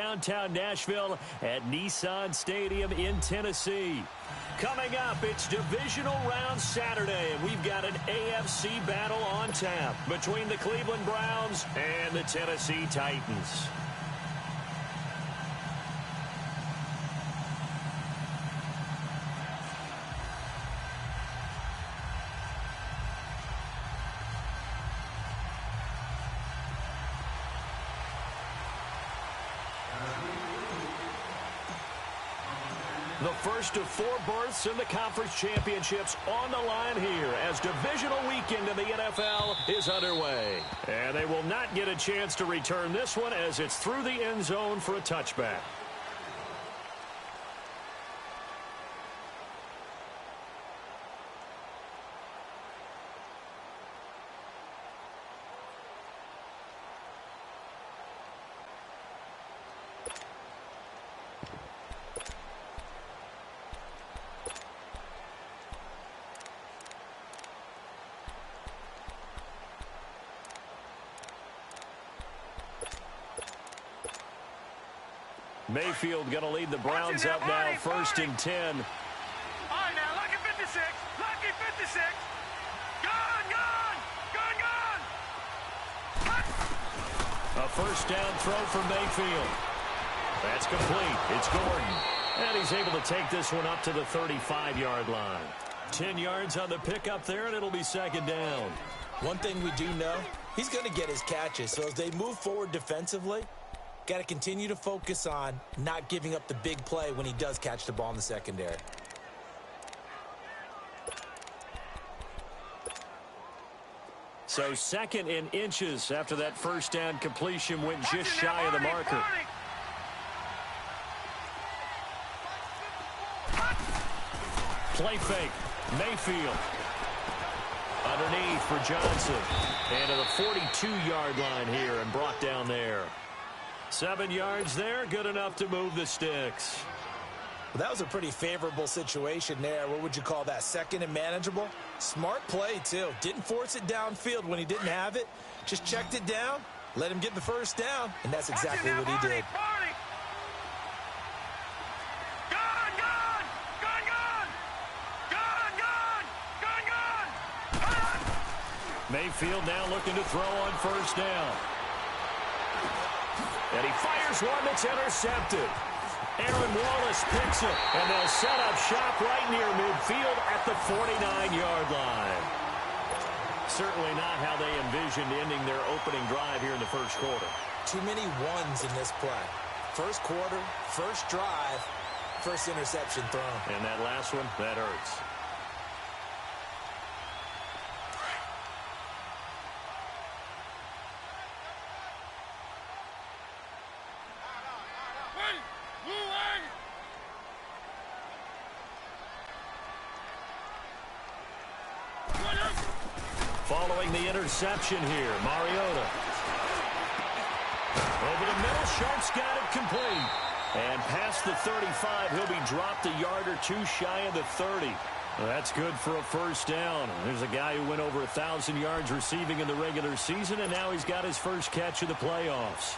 downtown Nashville at Nissan Stadium in Tennessee. Coming up, it's Divisional Round Saturday, and we've got an AFC battle on tap between the Cleveland Browns and the Tennessee Titans. The first of 4 berths in the conference championships on the line here as divisional weekend in the NFL is underway. And they will not get a chance to return this one as it's through the end zone for a touchback. Mayfield going to lead the Browns up now, first and 10. All right, now, lucky 56. Lucky 56. Gone. A first down throw for Mayfield. That's complete. It's Gordon. And he's able to take this one up to the 35-yard line. 10 yards on the pickup there, and it'll be second down. One thing we do know, he's going to get his catches. So as they move forward defensively, got to continue to focus on not giving up the big play when he does catch the ball in the secondary. So second in inches after that first down completion went just shy of the marker. Play fake. Mayfield. Underneath for Johnson. And to the 42-yard line here and brought down there. 7 yards there, good enough to move the sticks. Well, that was a pretty favorable situation there. What would you call that? Second and manageable? Smart play, too. Didn't force it downfield when he didn't have it. Just checked it down, let him get the first down, and that's exactly what he did. Mayfield now looking to throw on first down. And he fires one that's intercepted. Aaron Wallace picks it, and they'll set up shop right near midfield at the 49-yard line. Certainly not how they envisioned ending their opening drive here in the first quarter. Too many ones in this play. First quarter, first drive, first interception thrown. And that last one, that hurts. Following the interception here, Mariota. Over the middle, Sharp's got it complete. And past the 35, he'll be dropped a yard or two shy of the 30. Well, that's good for a first down. There's a guy who went over 1,000 yards receiving in the regular season, and now he's got his first catch of the playoffs.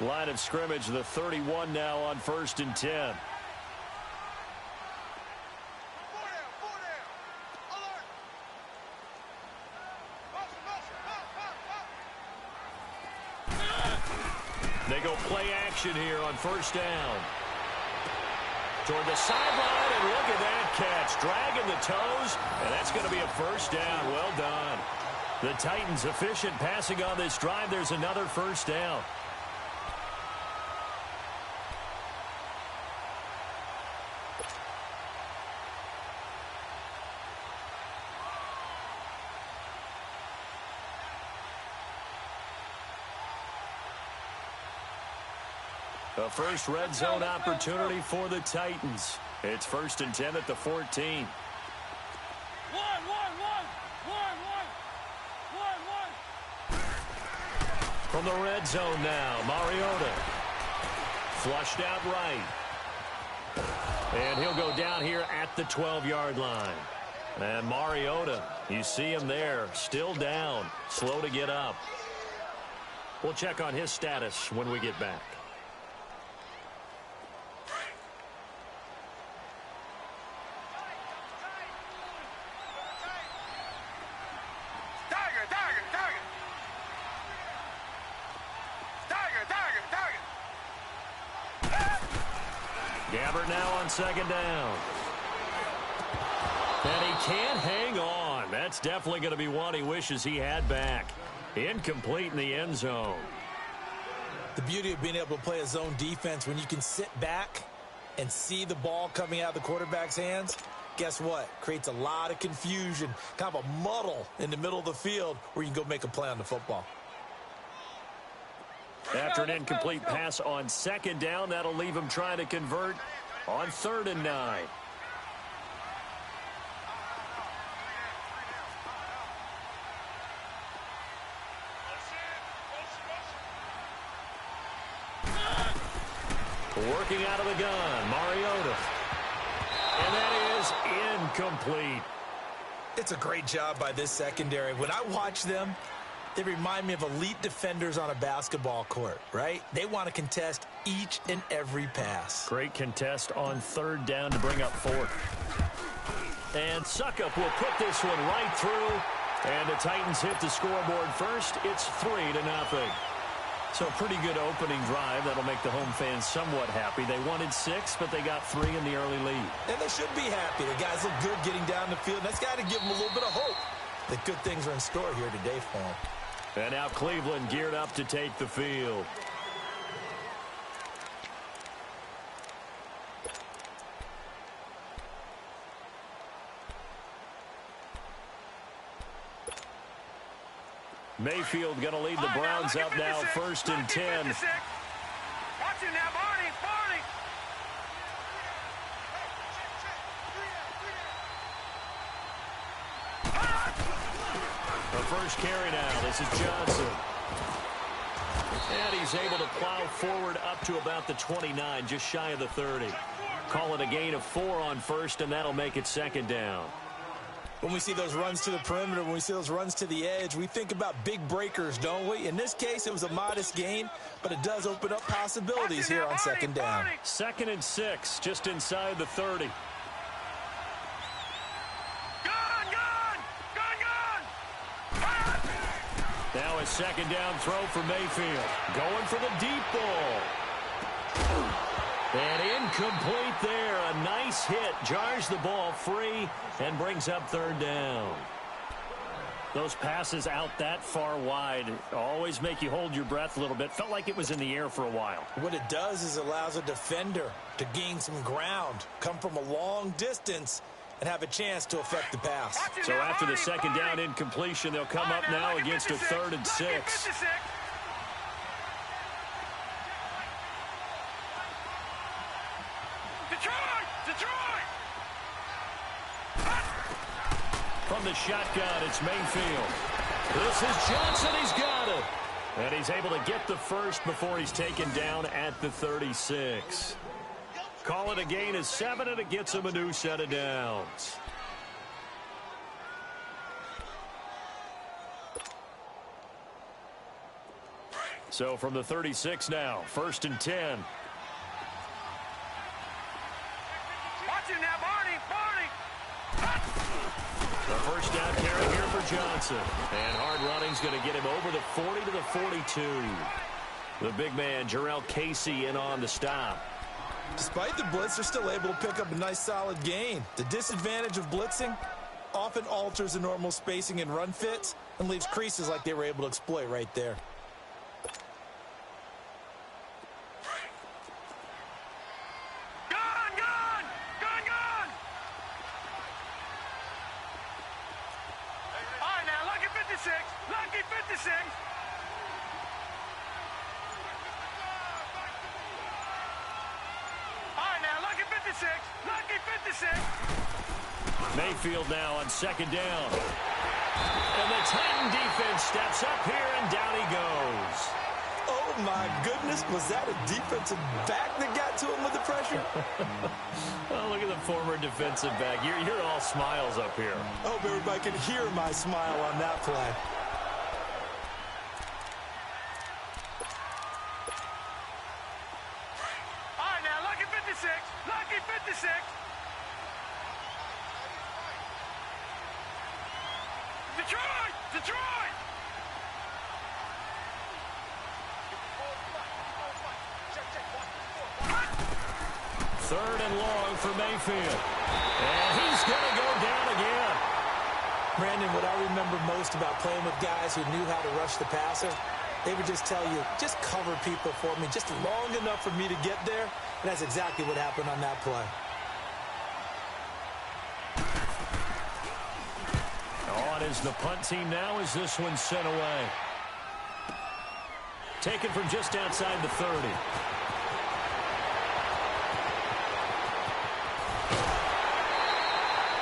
Line of scrimmage, the 31 now on first and 10. They go play action here on first down. Toward the sideline, and look at that catch. Dragging the toes, and that's going to be a first down. Well done. The Titans efficient passing on this drive. There's another first down. A first red zone opportunity for the Titans. It's first and 10 at the 14. From the red zone now, Mariota. Flushed out right. And he'll go down here at the 12-yard line. And Mariota, you see him there, still down, slow to get up. We'll check on his status when we get back. Gabbert now on second down. And he can't hang on. That's definitely going to be one he wishes he had back. Incomplete in the end zone. The beauty of being able to play a zone defense when you can sit back and see the ball coming out of the quarterback's hands, guess what? Creates a lot of confusion, kind of a muddle in the middle of the field where you can go make a play on the football. After an incomplete pass on second down, that'll leave him trying to convert on 3rd and 9. Working out of the gun, Mariota. And that is incomplete. It's a great job by this secondary. When I watch them, they remind me of elite defenders on a basketball court, right? They want to contest each and every pass. Great contest on 3rd down to bring up 4th. And Suckup will put this one right through. And the Titans hit the scoreboard first. It's 3-0. So a pretty good opening drive. That'll make the home fans somewhat happy. They wanted 6, but they got 3 in the early lead. And they should be happy. The guys look good getting down the field. That's got to give them a little bit of hope that good things are in store here today for them. And now Cleveland geared up to take the field. Mayfield going to lead the Browns up now, 1st and 10. Watch it now, Barney. The first carry now. This is Johnson. And he's able to plow forward up to about the 29, just shy of the 30. Call it a gain of 4 on 1st, and that'll make it 2nd down. When we see those runs to the perimeter, when we see those runs to the edge, we think about big breakers, don't we? In this case, it was a modest gain, but it does open up possibilities here on 2nd down. 2nd and 6, just inside the 30. Now a 2nd down throw for Mayfield. Going for the deep ball. And incomplete there. A nice hit. Jars the ball free and brings up 3rd down. Those passes out that far wide always make you hold your breath a little bit. Felt like it was in the air for a while. What it does is it allows a defender to gain some ground, come from a long distance, and have a chance to affect the pass. So after the 2nd down incompletion, they'll come up now against a 3rd and 6. From the shotgun, it's Mayfield. This is Johnson. He's got it. And he's able to get the first before he's taken down at the 36. Call it a gain of 7, and it gets him a new set of downs. So from the 36 now, 1st and 10. Watch it now, Barney. The first down carry here for Johnson. And hard running's going to get him over the 40 to the 42. The big man, Jarrell Casey, in on the stop. Despite the blitz, they're still able to pick up a nice solid gain. The disadvantage of blitzing often alters the normal spacing and run fits and leaves creases like they were able to exploit right there. Lucky 56. All right, now, lucky 56. Lucky 56. Mayfield now on 2nd down. And the Titan defense steps up here, and down he goes. Oh, my goodness. Was that a defensive back that got to him with the pressure? Oh, look at the former defensive back. You're all smiles up here. I hope everybody can hear my smile on that play. All right, now, lucky 56. Lucky 56. Detroit! Detroit! Third and long for Mayfield. And he's going to go down again. Brandon, what I remember most about playing with guys who knew how to rush the passer, they would just tell you, just cover people for me, just long enough for me to get there. And that's exactly what happened on that play. On is the punt team now as this one's sent away. Taken from just outside the 30.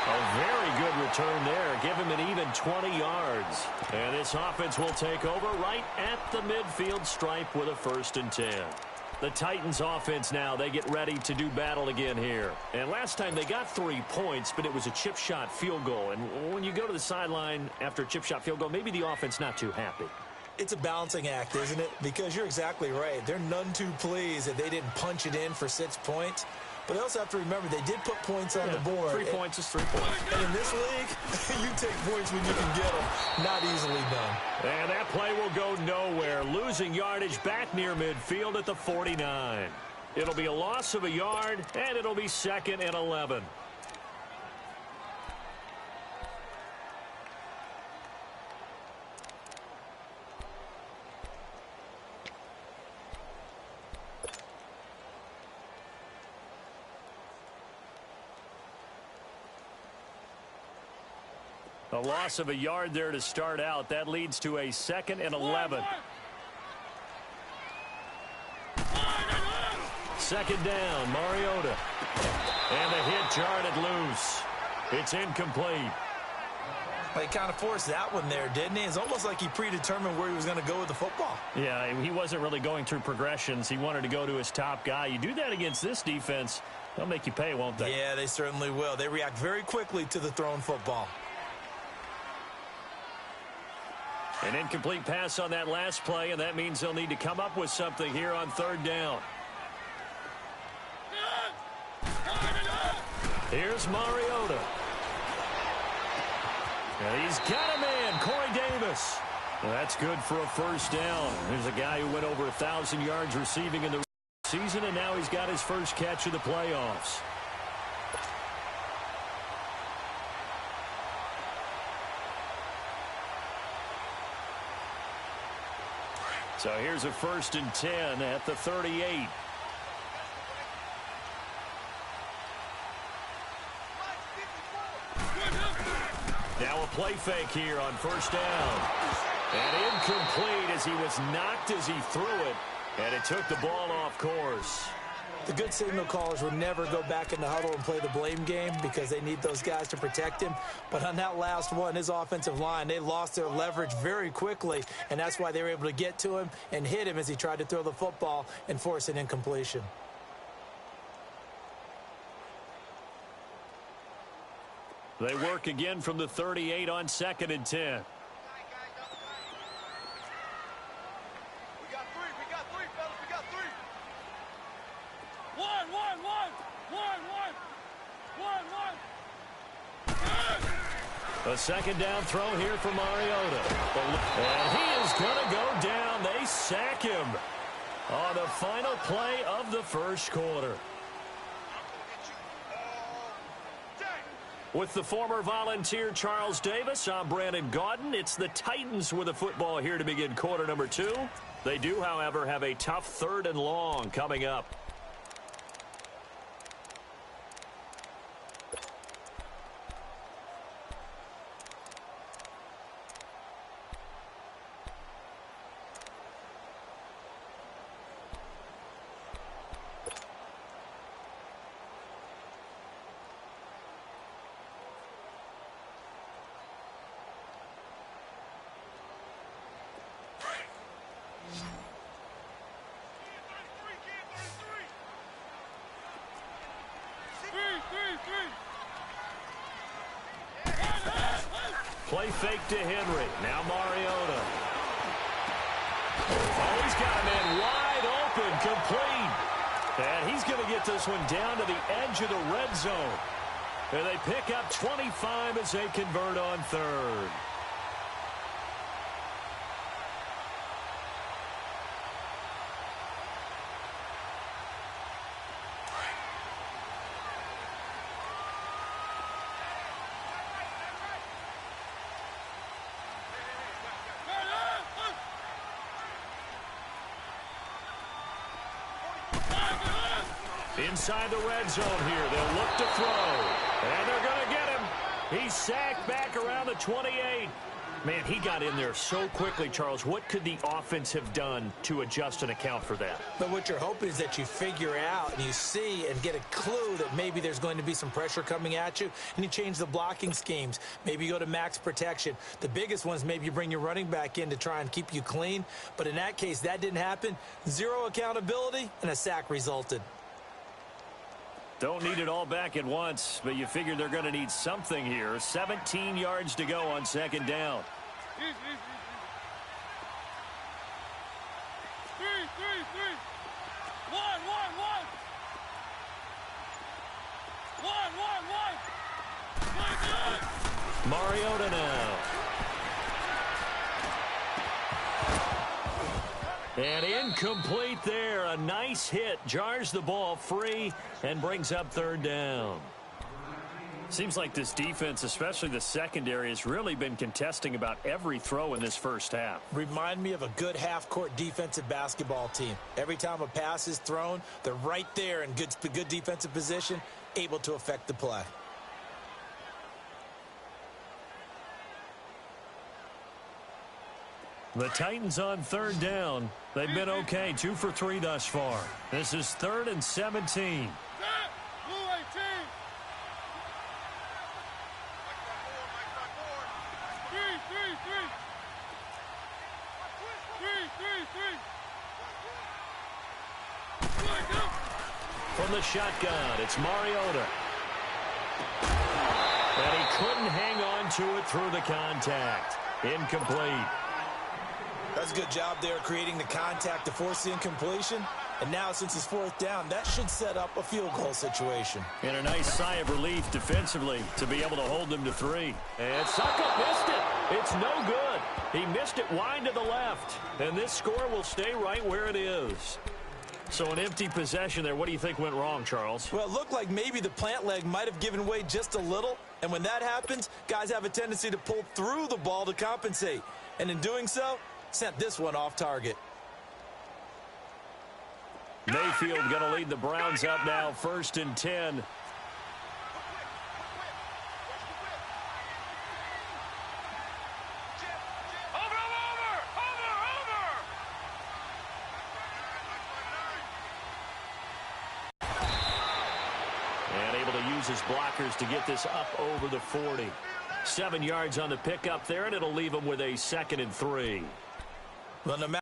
A very good return there. Give him an even 20 yards. And this offense will take over right at the midfield stripe with a 1st and 10. The Titans offense now, they get ready to do battle again here. And last time they got 3 points, but it was a chip shot field goal. And when you go to the sideline after a chip shot field goal, maybe the offense not too happy. It's a balancing act, isn't it? Because you're exactly right. They're none too pleased that they didn't punch it in for 6 points. But they also have to remember they did put points on the board. 3 points is 3 points. And in this league, you take points when you can get them. Not easily done. And that play will go nowhere. Losing yardage back near midfield at the 49. It'll be a loss of a yard, and it'll be 2nd and 11. A loss of a yard there to start out. That leads to a 2nd and 11. 2nd down, Mariota. And the hit jarred it loose. It's incomplete. Well, he kind of forced that one there, didn't he? It's almost like he predetermined where he was going to go with the football. Yeah, he wasn't really going through progressions. He wanted to go to his top guy. You do that against this defense, they'll make you pay, won't they? Yeah, they certainly will. They react very quickly to the thrown football. An incomplete pass on that last play, and that means they'll need to come up with something here on 3rd down. Here's Mariota. And he's got a man, Corey Davis. Well, that's good for a 1st down. There's a guy who went over 1,000 yards receiving in the season, and now he's got his first catch of the playoffs. So here's a 1st and 10 at the 38. Now a play fake here on 1st down. And incomplete as he was knocked as he threw it. And it took the ball off course. The good signal callers will never go back in the huddle and play the blame game because they need those guys to protect him. But on that last one, his offensive line, they lost their leverage very quickly, and that's why they were able to get to him and hit him as he tried to throw the football and force an incompletion. They work again from the 38 on 2nd and 10. A 2nd down throw here for Mariota. And he is going to go down. They sack him on the final play of the 1st quarter. With the former Volunteer Charles Davis, I'm Brandon Gaudin. It's the Titans with the football here to begin quarter number 2. They do, however, have a tough 3rd and long coming up. Play fake to Henry. Now Mariota. Oh, he's got a man wide open, complete. And he's going to get this one down to the edge of the red zone. And they pick up 25 as they convert on third. Inside the red zone here. They'll look to throw. And they're going to get him. He's sacked back around the 28. Man, he got in there so quickly, Charles. What could the offense have done to adjust and account for that? But what you're hoping is that you figure out and you see and get a clue that maybe there's going to be some pressure coming at you, and you change the blocking schemes. Maybe you go to max protection. The biggest one is maybe you bring your running back in to try and keep you clean. But in that case, that didn't happen. Zero accountability, and a sack resulted. Don't need it all back at once, but you figure they're going to need something here. 17 yards to go on second down. Mariota now. And incomplete there. A nice hit. Jars the ball free and brings up third down. Seems like this defense, especially the secondary, has really been contesting about every throw in this first half. Remind me of a good half-court defensive basketball team. Every time a pass is thrown, they're right there in good defensive position, able to affect the play. The Titans on third down. They've been okay, 2 for 3 thus far. This is 3rd and 17. From the shotgun, it's Mariota. And he couldn't hang on to it through the contact. Incomplete. That's a good job there creating the contact to force the incompletion. And now, since it's 4th down, that should set up a field goal situation. And a nice sigh of relief defensively to be able to hold them to 3. And Suckup missed it. It's no good. He missed it wide to the left. And this score will stay right where it is. So an empty possession there. What do you think went wrong, Charles? Well, it looked like maybe the plant leg might have given way just a little. And when that happens, guys have a tendency to pull through the ball to compensate. And in doing so, sent this one off target. Mayfield going to lead the Browns up now, 1st and 10. And able to use his blockers to get this up over the 40. 7 yards on the pickup there, and it'll leave him with a 2nd and 3. Well, no matter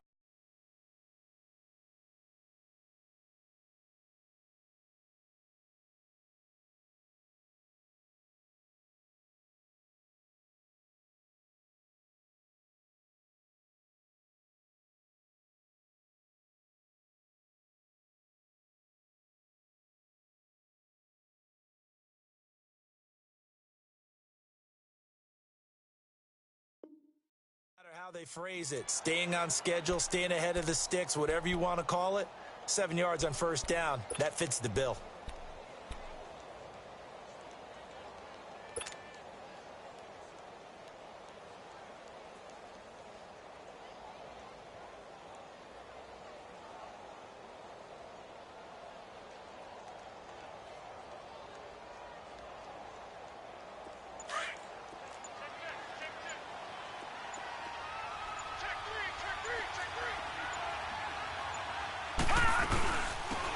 how they phrase it, staying on schedule, staying ahead of the sticks, whatever you want to call it, 7 yards on 1st down, that fits the bill.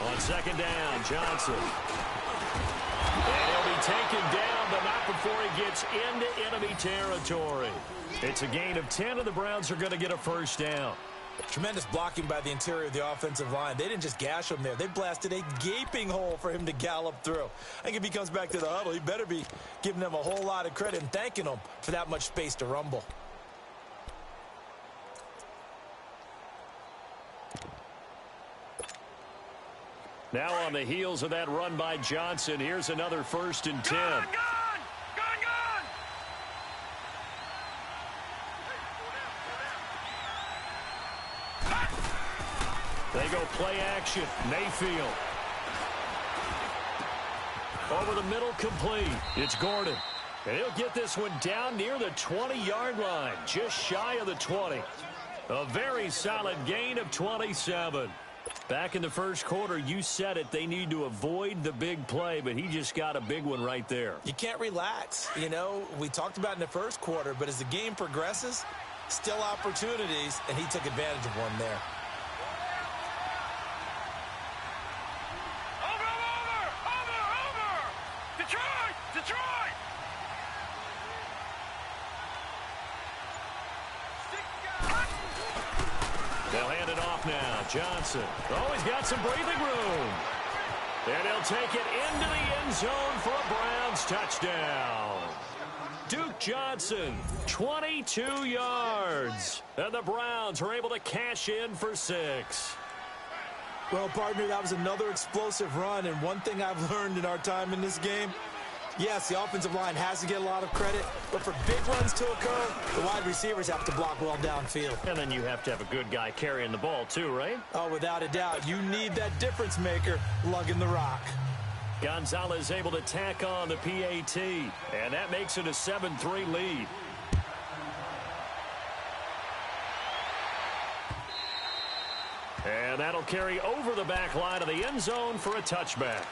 On 2nd down, Johnson. And he'll be taken down, but not before he gets into enemy territory. It's a gain of 10, and the Browns are going to get a 1st down. Tremendous blocking by the interior of the offensive line. They didn't just gash him there. They blasted a gaping hole for him to gallop through. I think if he comes back to the huddle, he better be giving them a whole lot of credit and thanking them for that much space to rumble. Now on the heels of that run by Johnson, here's another 1st and 10. Gone! They go play action. Mayfield. Over the middle, complete. It's Gordon. And he'll get this one down near the 20-yard line, just shy of the 20. A very solid gain of 27. Back in the first quarter, you said it, they need to avoid the big play, but he just got a big one right there. You can't relax. You know, we talked about in the first quarter, but as the game progresses, still opportunities, and he took advantage of one there. Detroit! They'll hand it off now. Johnson. Oh, he's got some breathing room. And he'll take it into the end zone for a Browns touchdown. Duke Johnson, 22 yards. And the Browns are able to cash in for 6. Well, partner, that was another explosive run, and one thing I've learned in our time in this game, yes, the offensive line has to get a lot of credit, but for big runs to occur, the wide receivers have to block well downfield. And then you have to have a good guy carrying the ball too, right? Oh, without a doubt. You need that difference maker lugging the rock. Gonzalez able to tack on the PAT, and that makes it a 7-3 lead. And that'll carry over the back line of the end zone for a touchback.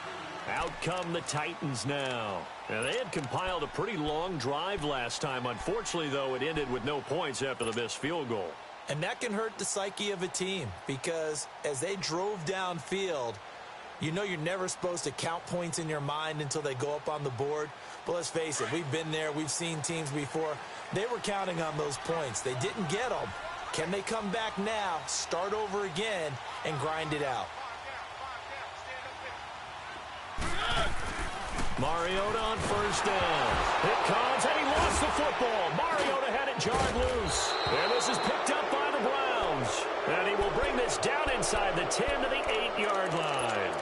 Out come the Titans now. And they had compiled a pretty long drive last time. Unfortunately, though, it ended with no points after the missed field goal. And that can hurt the psyche of a team because as they drove downfield, you know you're never supposed to count points in your mind until they go up on the board. But let's face it, we've been there. We've seen teams before. They were counting on those points. They didn't get them. Can they come back now, start over again, and grind it out? Mariota on 1st down. It comes, and he lost the football. Mariota had it jarred loose. And this is picked up by the Browns. And he will bring this down inside the 10 to the 8-yard line.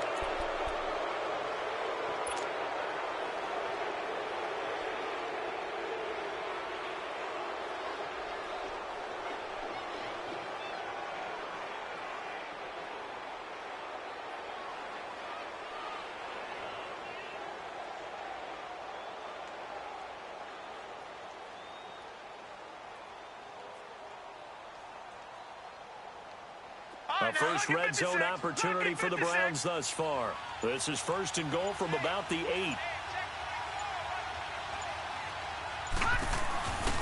A first red zone opportunity for the Browns thus far. This is 1st and goal from about the 8.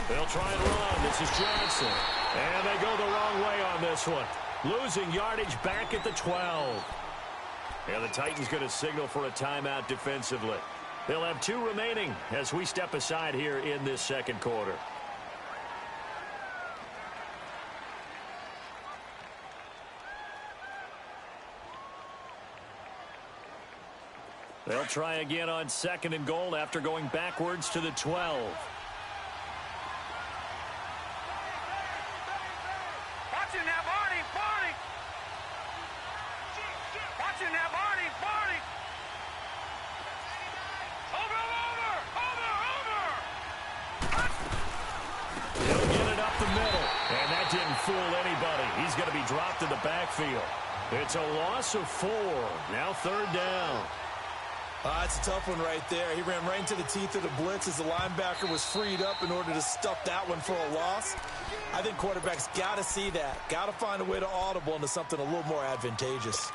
They'll try and run. This is Johnson. And they go the wrong way on this one. Losing yardage back at the 12. And the Titans going to signal for a timeout defensively. They'll have 2 remaining as we step aside here in this second quarter. They'll try again on 2nd and goal after going backwards to the 12. Watching now, Barney! Watching now, Barney! Over! He'll get it up the middle, and that didn't fool anybody. He's going to be dropped in the backfield. It's a loss of 4. Now 3rd down. It's a tough one right there. He ran right into the teeth of the blitz as the linebacker was freed up in order to stuff that one for a loss. I think quarterbacks got to see that. Got to find a way to audible into something a little more advantageous.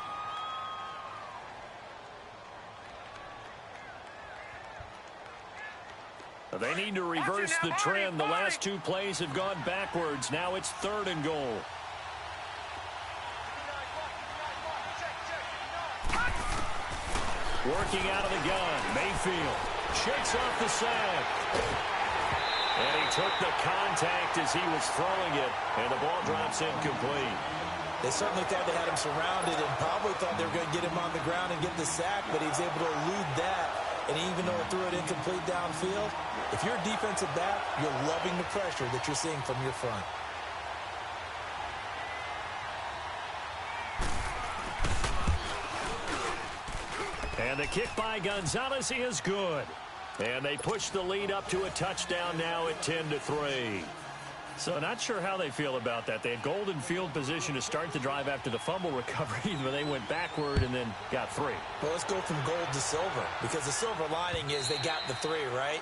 They need to reverse the trend. The last 2 plays have gone backwards. Now it's 3rd and goal. Working out of the gun. Mayfield shakes off the sack. And he took the contact as he was throwing it, and the ball drops incomplete. They certainly thought they had him surrounded and probably thought they were going to get him on the ground and get the sack, but he was able to elude that. And even though it threw it incomplete downfield, if you're a defensive back, you're loving the pressure that you're seeing from your front. And the kick by Gonzalez is good. And they push the lead up to a touchdown now at 10-3. So not sure how they feel about that. They had golden field position to start the drive after the fumble recovery, but they went backward and then got 3. Well, let's go from gold to silver, because the silver lining is they got the 3, right?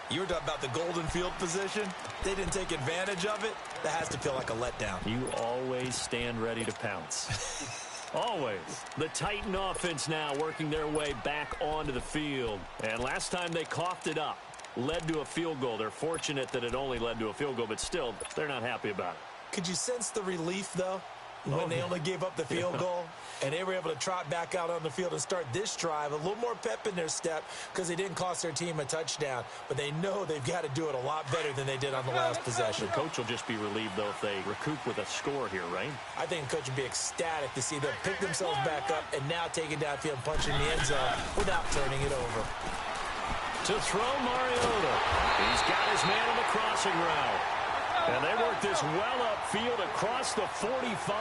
You were talking about the golden field position. They didn't take advantage of it. That has to feel like a letdown. You always stand ready to pounce. Always. The Titan offense now working their way back onto the field. And last time they coughed it up, led to a field goal. They're fortunate that it only led to a field goal, but still, they're not happy about it. Could you sense the relief, though, when they only gave up the field goal? And they were able to trot back out on the field and start this drive. A little more pep in their step because they didn't cost their team a touchdown. But they know they've got to do it a lot better than they did on the last possession. The coach will just be relieved, though, if they recoup with a score here, right? I think the coach would be ecstatic to see them pick themselves back up and now take it downfield and punch in the end zone without turning it over. To throw, Mariota. He's got his man on the crossing route. And they work this well upfield across the 45.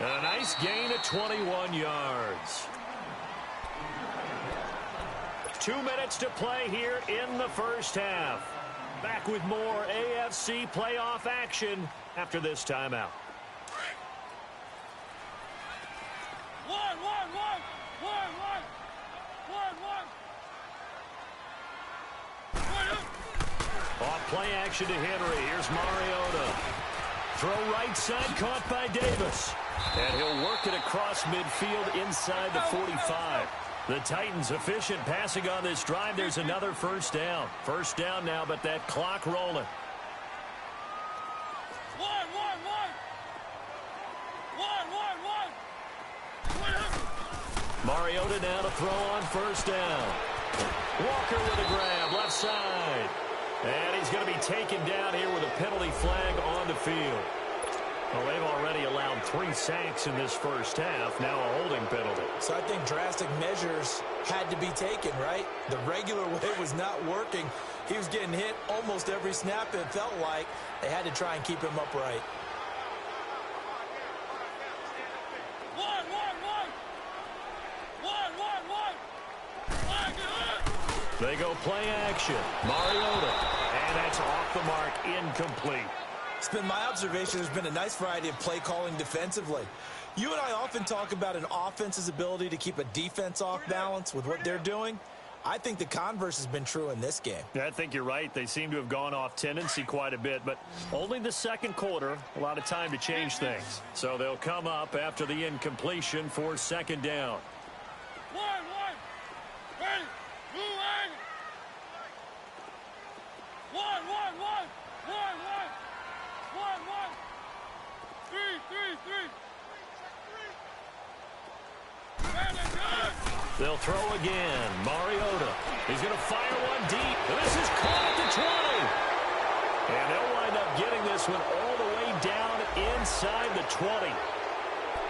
And a nice gain of 21 yards. 2 minutes to play here in the first half. Back with more AFC playoff action after this timeout. Off play action to Henry. Here's Mariota. Throw right side, caught by Davis. And he'll work it across midfield inside the 45. The Titans efficient passing on this drive. There's another first down. First down now, but that clock rolling. Mariota now to throw on first down. Walker with a grab, left side. And he's going to be taken down here with a penalty flag on the field. Well, they've already allowed 3 sacks in this first half. Now a holding penalty. So I think drastic measures had to be taken, right? The regular way was not working. He was getting hit almost every snap, it felt like. They had to try and keep him upright. They go play action. Mariota. And that's off the mark, incomplete. It's been my observation there's been a nice variety of play calling defensively. You and I often talk about an offense's ability to keep a defense off balance with what they're doing. I think the converse has been true in this game. Yeah, I think you're right. They seem to have gone off tendency quite a bit, but only the second quarter, a lot of time to change things. So they'll come up after the incompletion for second down. They'll throw again. Mariota. He's going to fire one deep. This is caught at the 20. And they'll wind up getting this one all the way down inside the 20.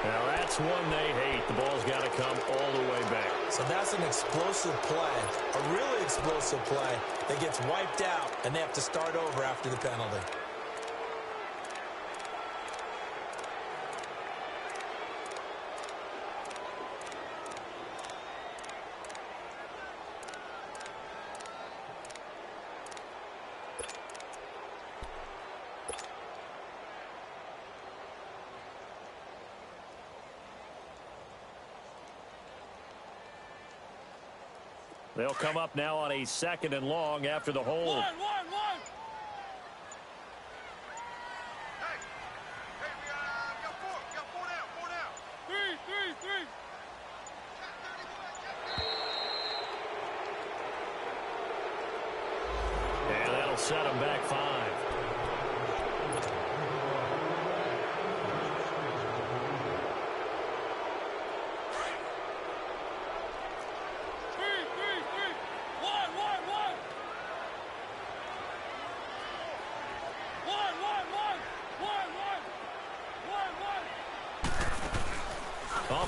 Now that's one they hate. The ball's got to come all the way back. So that's an explosive play, a really explosive play that gets wiped out, and they have to start over after the penalty. They'll come up now on a 2nd and long after the hold. One. Hey, we got four down. Three. And that'll set them back 5.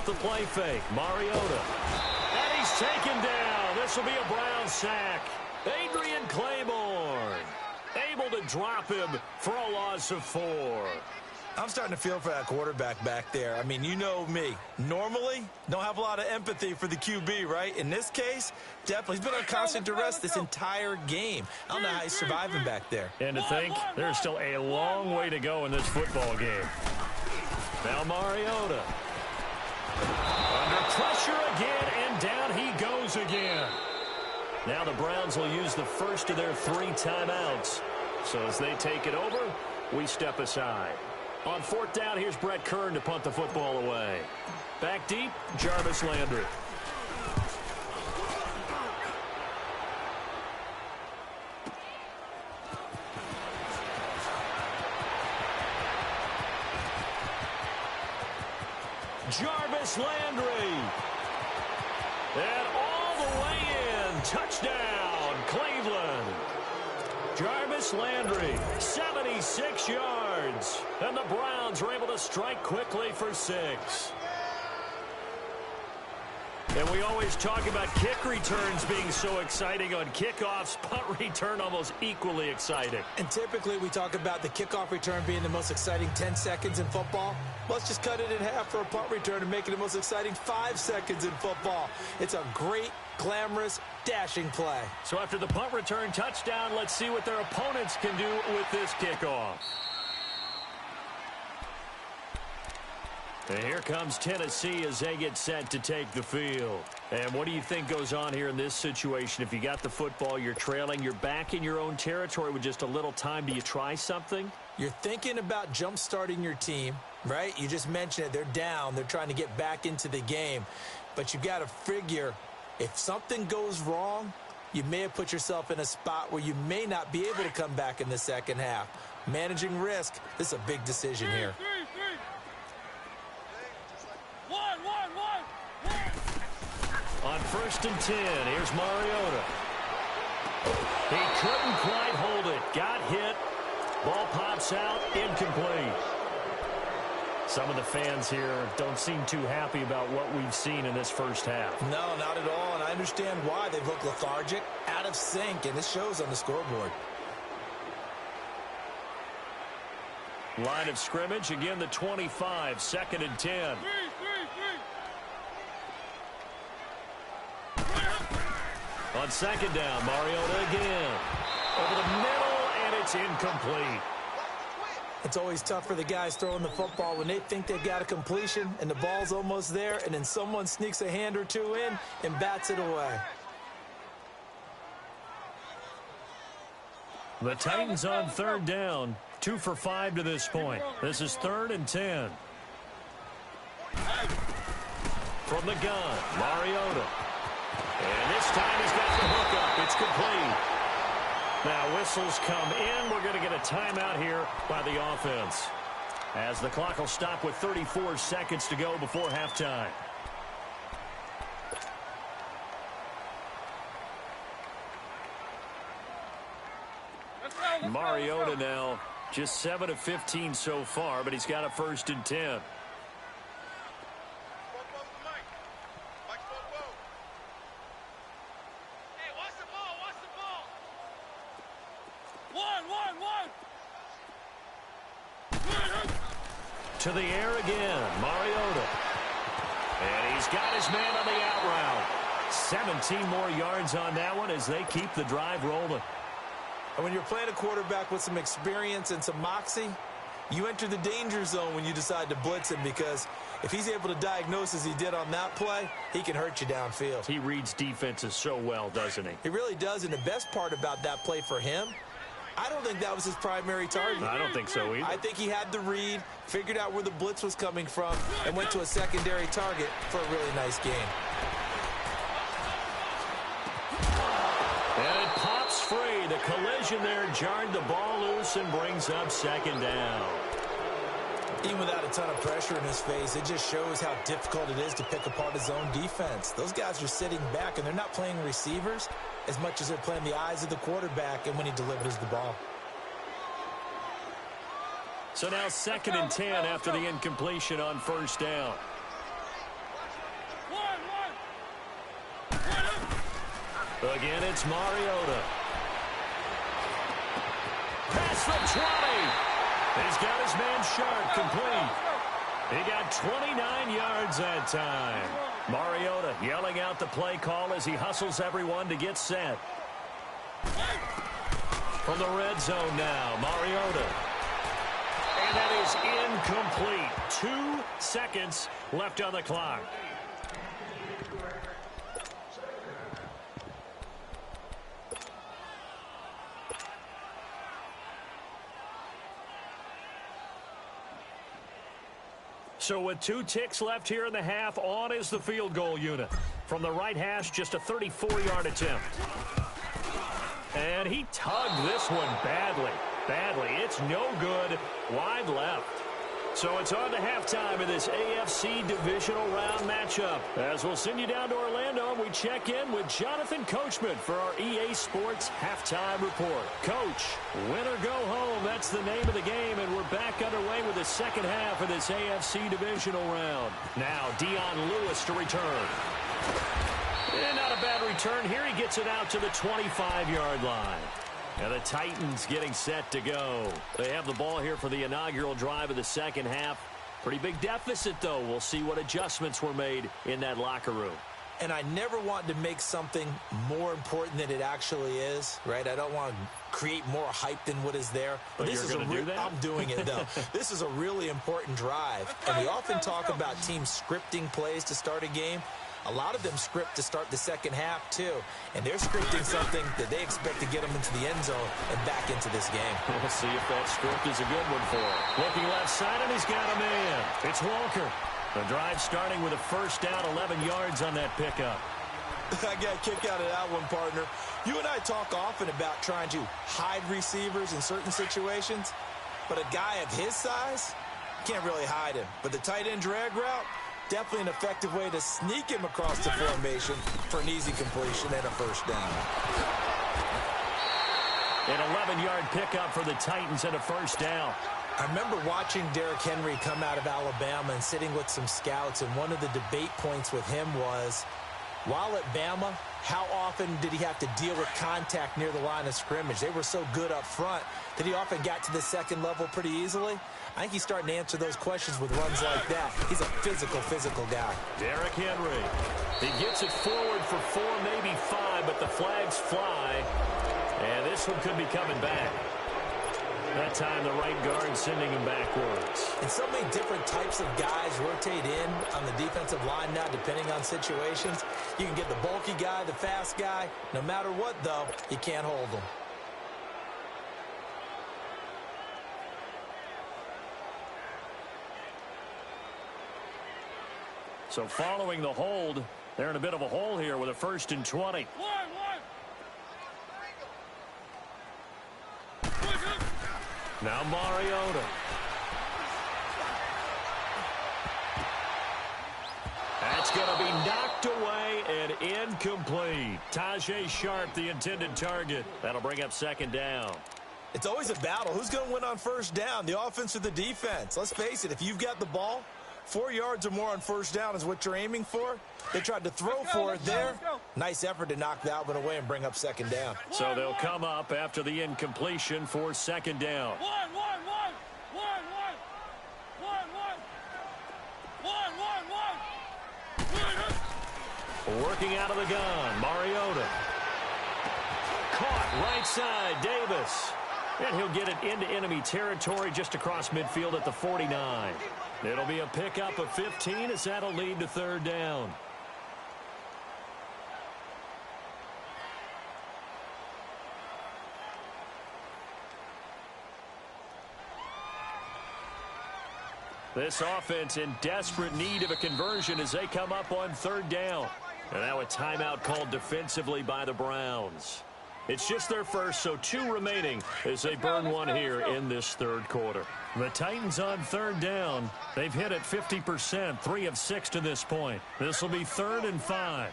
off the play fake. Mariota. And he's taken down. This will be a Brown sack. Adrian Claiborne able to drop him for a loss of 4. I'm starting to feel for that quarterback back there. I mean, you know me. Normally, don't have a lot of empathy for the QB, right? In this case, definitely. He's been on constant duress this entire game. I don't know how he's surviving back there. And to think, there's still a long way to go in this football game. Now Mariota. Under pressure again, and down he goes again. Now the Browns will use the first of their 3 timeouts. So as they take it over, we step aside. On 4th down, here's Brett Kern to punt the football away. Back deep, Jarvis Landry. Jarvis Landry. And all the way in. Touchdown, Cleveland. Jarvis Landry, 76 yards. And the Browns are able to strike quickly for 6. And we always talk about kick returns being so exciting on kickoffs. Punt return almost equally exciting. And typically we talk about the kickoff return being the most exciting 10 seconds in football. Let's just cut it in half for a punt return and make it the most exciting 5 seconds in football. It's a great, glamorous, dashing play. So after the punt return touchdown, let's see what their opponents can do with this kickoff. And here comes Tennessee as they get set to take the field. And what do you think goes on here in this situation? If you got the football, you're trailing, you're back in your own territory with just a little time. Do you try something? You're thinking about jump-starting your team, right? You just mentioned it. They're down. They're trying to get back into the game. But you got to figure, if something goes wrong, you may have put yourself in a spot where you may not be able to come back in the second half. Managing risk, this is a big decision here. On 1st and 10, here's Mariota. He couldn't quite hold it. Got hit. Ball pops out. Incomplete. Some of the fans here don't seem too happy about what we've seen in this first half. No, not at all, and I understand why. They've looked lethargic, out of sync, and this shows on the scoreboard. Line of scrimmage, again the 25, 2nd and 10. On 2nd down, Mariota again. Over the middle, and it's incomplete. It's always tough for the guys throwing the football when they think they've got a completion and the ball's almost there, and then someone sneaks a hand or two in and bats it away. The Titans on 3rd down, 2 for 5 to this point. This is 3rd and 10. From the gun, Mariota. And this time he's got the hook up. It's complete. Now whistles come in. We're going to get a timeout here by the offense, as the clock will stop with 34 seconds to go before halftime. Mariota now just 7 of 15 so far, but he's got a 1st and 10. To the air again, Mariota. And he's got his man on the out route. 17 more yards on that one as they keep the drive rolling. And when you're playing a quarterback with some experience and some moxie, you enter the danger zone when you decide to blitz him, because if he's able to diagnose as he did on that play, he can hurt you downfield. He reads defenses so well, doesn't he? He really does, and the best part about that play for him, I don't think that was his primary target. I don't think so either. I think he had the read, figured out where the blitz was coming from, and went to a secondary target for a really nice game. And it pops free. The collision there jarred the ball loose and brings up 2nd down. Even without a ton of pressure in his face, it just shows how difficult it is to pick apart his own defense. Those guys are sitting back, and they're not playing receivers as much as they're playing the eyes of the quarterback and when he delivers the ball. So now 2nd and 10 after the incompletion on 1st down. Again, it's Mariota. Pass from 20. He's got his man Sharp complete. He got 29 yards that time. Mariota yelling out the play call as he hustles everyone to get set. From the red zone now, Mariota. And that is incomplete. 2 seconds left on the clock. So with 2 ticks left here in the half, on is the field goal unit. From the right hash, just a 34-yard attempt. And he tugged this one badly. It's no good. Wide left. So it's on to halftime in this AFC divisional round matchup. As we'll send you down to Orlando, we check in with Jonathan Coachman for our EA Sports Halftime Report. Coach, win or go home, that's the name of the game, and we're back underway with the second half of this AFC divisional round. Now, Dion Lewis to return. And not a bad return here. He gets it out to the 25-yard line. And the Titans getting set to go. They have the ball here for the inaugural drive of the second half. Pretty big deficit, though. We'll see what adjustments were made in that locker room. And I never want to make something more important than it actually is, right? I don't want to create more hype than what is there. But this you're going to do that? I'm doing it, though. This is a really important drive. And we often talk about teams scripting plays to start a game. A lot of them script to start the second half, too. And they're scripting something that they expect to get them into the end zone and back into this game. We'll see if that script is a good one for him. Looking left side, and he's got a man. It's Walker. The drive starting with a first down, 11 yards on that pickup. I got a kick out of that one, partner. You and I talk often about trying to hide receivers in certain situations, but a guy of his size can't really hide him. But the tight end drag route, definitely an effective way to sneak him across the formation for an easy completion and a first down. An 11-yard pickup for the Titans and a first down. I remember watching Derrick Henry come out of Alabama and sitting with some scouts, and one of the debate points with him was, while at Bama, how often did he have to deal with contact near the line of scrimmage? They were so good up front that he often got to the second level pretty easily. I think he's starting to answer those questions with runs like that. He's a physical guy. Derrick Henry. He gets it forward for 4, maybe 5, but the flags fly. And this one could be coming back. That time, the right guard sending him backwards. And so many different types of guys rotate in on the defensive line now, depending on situations. You can get the bulky guy, the fast guy. No matter what, though, you can't hold them. So following the hold, they're in a bit of a hole here with a 1st and 20. Now Mariota. That's going to be knocked away and incomplete. Tajay Sharp, the intended target. That'll bring up second down. It's always a battle. Who's going to win on first down, the offense or the defense? Let's face it, if you've got the ball, 4 yards or more on first down is what you're aiming for. They tried to throw for it there. Nice effort to knock that one away and bring up second down. So they'll come up after the incompletion for second down. Working out of the gun, Mariota. Caught right side, Davis. And he'll get it into enemy territory just across midfield at the 49. It'll be a pickup of 15 as that'll lead to third down. This offense in desperate need of a conversion as they come up on third down. And now a timeout called defensively by the Browns. It's just their first, so 2 remaining as they burn one here in this third quarter. The Titans on third down. They've hit it 50%, 3 of 6 to this point. This will be 3rd and 5.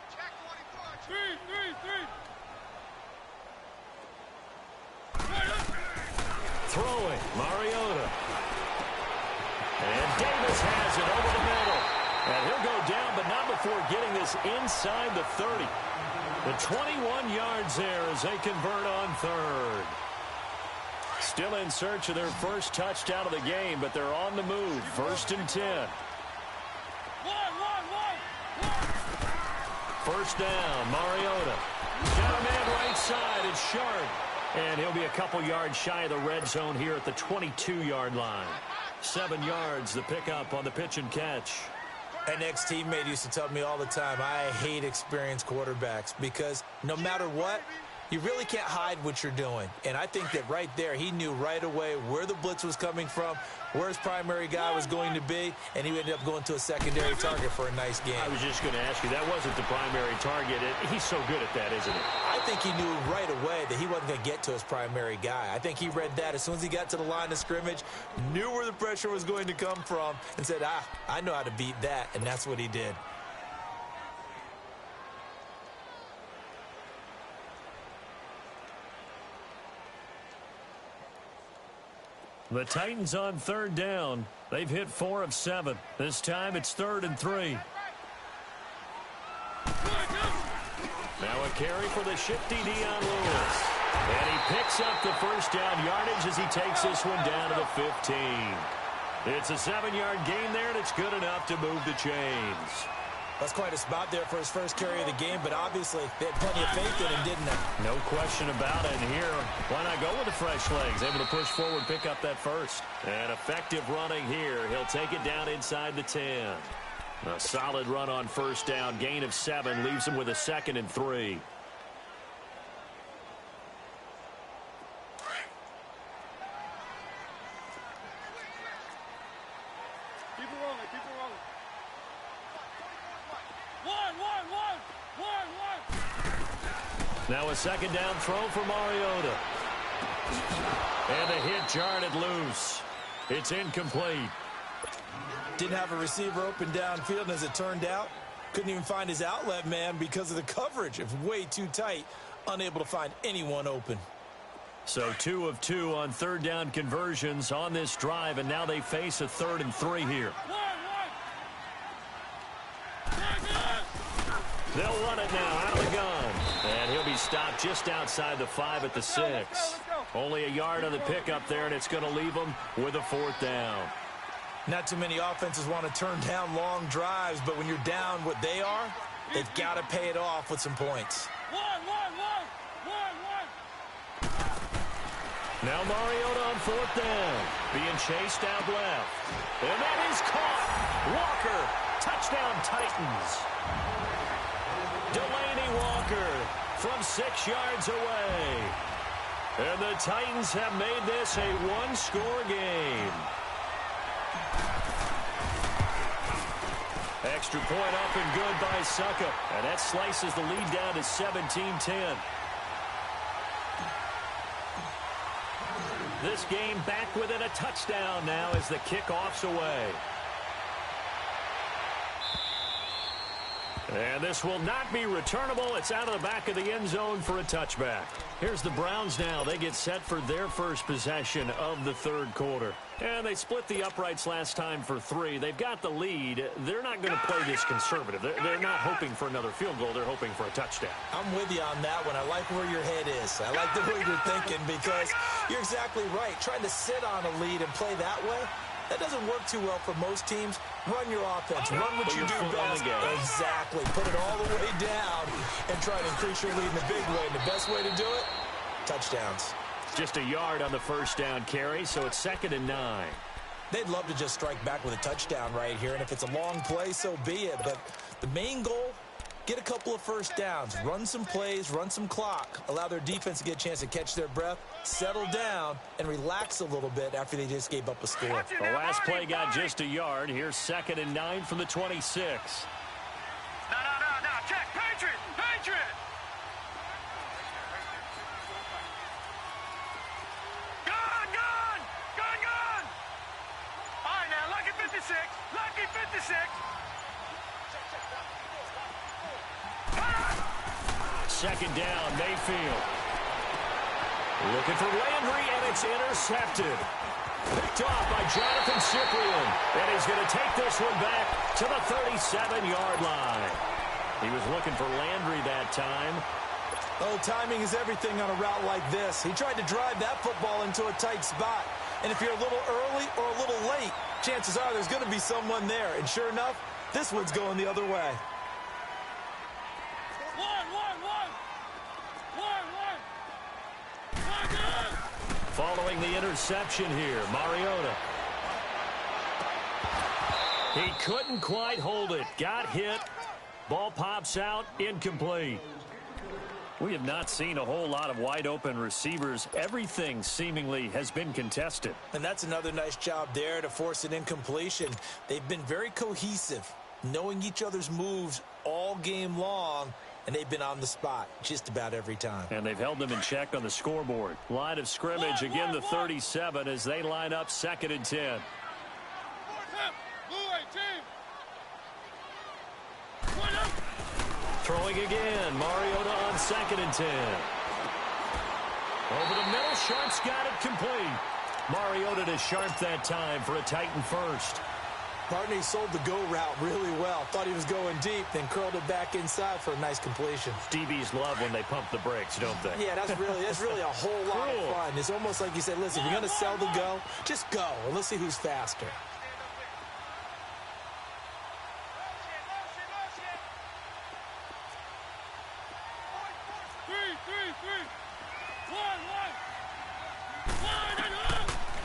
Check 24. 3. Throwing, Mariota. And Davis has it over the middle. And he'll go down, but not before getting this inside the 30. The 21 yards there as they convert on third. Still in search of their first touchdown of the game, but they're on the move. 1st and 10. First down, Mariota. Got a man right side. It's Sharp. And he'll be a couple yards shy of the red zone here at the 22-yard line. 7 yards, the pickup on the pitch and catch. An ex-teammate used to tell me all the time, I hate experienced quarterbacks because no matter what, you really can't hide what you're doing. And I think that right there, he knew right away where the blitz was coming from, where his primary guy was going to be, and he ended up going to a secondary target for a nice game. I was just going to ask you, that wasn't the primary target. He's so good at that, isn't he? I think he knew right away that he wasn't going to get to his primary guy. I think he read that as soon as he got to the line of scrimmage, knew where the pressure was going to come from, and said, I know how to beat that, and that's what he did. The Titans on 3rd down. They've hit 4 of 7. This time it's 3rd and 3. Now a carry for the shifty Dion Lewis. And he picks up the first down yardage as he takes this one down to the 15. It's a 7-yard gain there, and it's good enough to move the chains. That's quite a spot there for his first carry of the game, but obviously they had plenty of faith in him, didn't they? No question about it. And here, why not go with the fresh legs? Able to push forward, pick up that first. And effective running here. He'll take it down inside the 10. A solid run on first down. Gain of 7 leaves him with a 2nd and 3. Keep it rolling, keep it rolling. Now a 2nd down throw for Mariota. And the hit jarred loose. It's incomplete. Didn't have a receiver open downfield, and as it turned out, couldn't even find his outlet man because of the coverage. It was way too tight, unable to find anyone open. So 2 of 2 on 3rd down conversions on this drive, and now they face a 3rd and 3 here. They'll run it now out of the gun. And he'll be stopped just outside the 5 at the 6. Only a yard on the pickup there, and it's going to leave him with a 4th down. Not too many offenses want to turn down long drives, but when you're down what they are, they've got to pay it off with some points. Now Mariota on 4th down, being chased out left. And that is caught. Walker, touchdown Titans. Delaney Walker from 6 yards away. And the Titans have made this a 1-score game. Extra point up and good by Suckup. And that slices the lead down to 17-10. This game back within a touchdown now as the kickoff's away. And this will not be returnable. It's out of the back of the end zone for a touchback. Here's the Browns now. They get set for their first possession of the 3rd quarter. And they split the uprights last time for 3. They've got the lead. They're not going to play this conservative. They're not hoping for another field goal. They're hoping for a touchdown. I'm with you on that one. I like where your head is. I like the way you're thinking because you're exactly right. Trying to sit on a lead and play that way, that doesn't work too well for most teams. Run your offense. Run what you do best. Exactly. Put it all the way down and try to increase your lead in the big way. And the best way to do it, touchdowns. Just a yard on the first down carry, so it's 2nd and 9. They'd love to just strike back with a touchdown right here, and if it's a long play, so be it. But the main goal, get a couple of first downs, run some plays, run some clock, allow their defense to get a chance to catch their breath, settle down, and relax a little bit after they just gave up a score. The last play got just a yard. Here's 2nd and 9 from the 26. No, check, Patriot, Patriot! Gun! All right, now, lucky 56, lucky 56. 2nd down, Mayfield. Looking for Landry, and it's intercepted. Picked off by Jonathan Cyprian. And he's going to take this one back to the 37-yard line. He was looking for Landry that time. Oh, timing is everything on a route like this. He tried to drive that football into a tight spot. And if you're a little early or a little late, chances are there's going to be someone there. And sure enough, this one's going the other way. Following the interception here, Mariota. He couldn't quite hold it. Got hit. Ball pops out, incomplete. We have not seen a whole lot of wide-open receivers. Everything seemingly has been contested. And that's another nice job there to force an incompletion. They've been very cohesive, knowing each other's moves all game long, and they've been on the spot just about every time. And they've held them in check on the scoreboard. Line of scrimmage, again the 37 as they line up 2nd and 10. Throwing again, Mariota on 2nd and 10. Over the middle, Sharp's got it complete. Mariota to Sharp that time for a Titan first. Barney sold the go route really well. Thought he was going deep, then curled it back inside for a nice completion. DBs love when they pump the brakes, don't they? Yeah, that's really a whole lot of fun. It's almost like you said, listen, if you're going to sell the go, just go, and let's see who's faster.